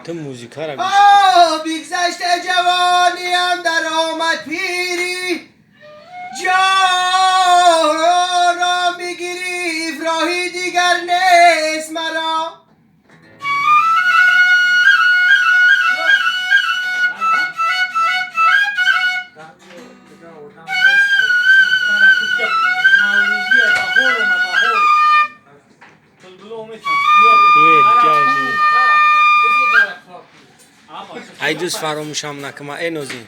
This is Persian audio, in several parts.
تو موزیکا را گوش بگذشت جوانیم در آمد پیری جان را میگیری راهی دیگر نیست مرا ای دوست فراموشم نکما ای نوزین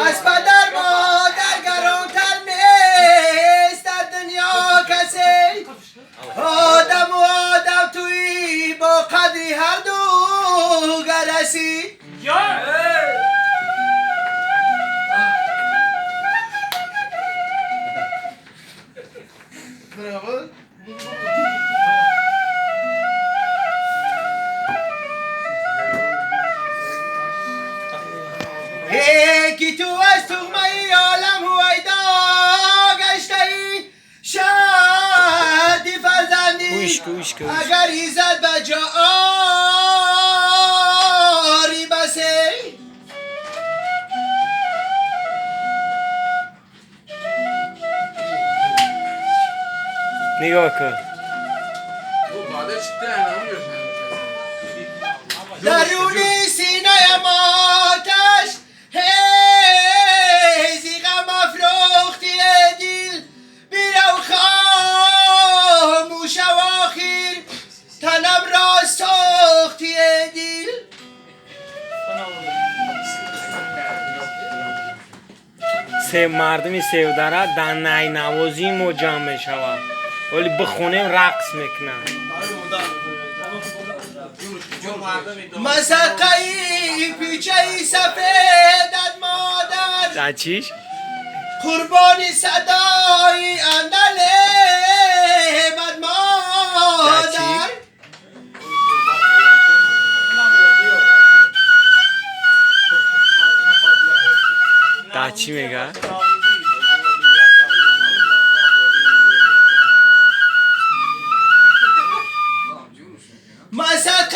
از پدر مادر گرانتر نیست در دنیا کسی آدم و آدم توی با قدری هر دو گرسی یکی تو از تغمه عالم هویدا گشته ای شادی فرزندی اگر ایزد به جا آری بسی نگاه کن درونی سینه ماتش هیزی غم افروختی دل بیرو خاموش و آخر تنم را ساختی دل سه مردمی سیو داره در نای نوازی ما جمع می شود ولی بخونیم رقص میکنن مسقعی پیچه سفیدت مادر در چیش؟ قربانی صدای اندله بد مادر در چی میگه؟ مسقعی